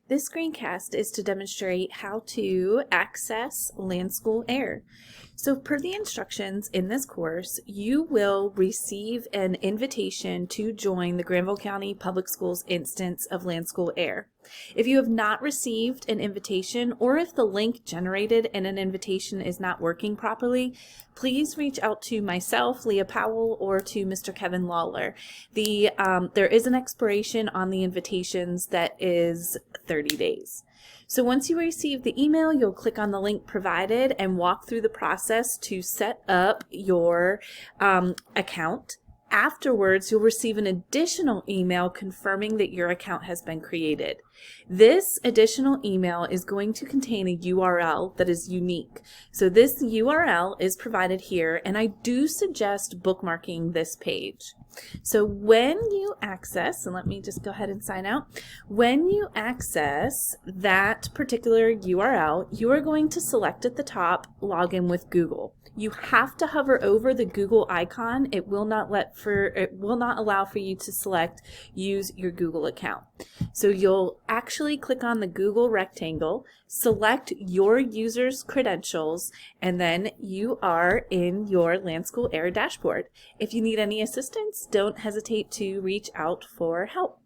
This screencast is to demonstrate how to access LanSchool Air. So per the instructions in this course, you will receive an invitation to join the Granville County Public Schools instance of LanSchool Air. If you have not received an invitation, or if the link generated in an invitation is not working properly, please reach out to myself, Leah Powell, or to Mr. Kevin Lawler. There is an expiration on the invitations that is 30 days. So once you receive the email, you'll click on the link provided and walk through the process to set up your account. Afterwards, you'll receive an additional email confirming that your account has been created. This additional email is going to contain a URL that is unique. So this URL is provided here, and I do suggest bookmarking this page. So when you access, and let me just go ahead and sign out, when you access that particular URL, you are going to select at the top, login with Google. You have to hover over the Google icon. It will not allow for you to select use your Google account. So you'll actually click on the Google rectangle, select your user's credentials, and then you are in your LanSchool Air dashboard. If you need any assistance, don't hesitate to reach out for help.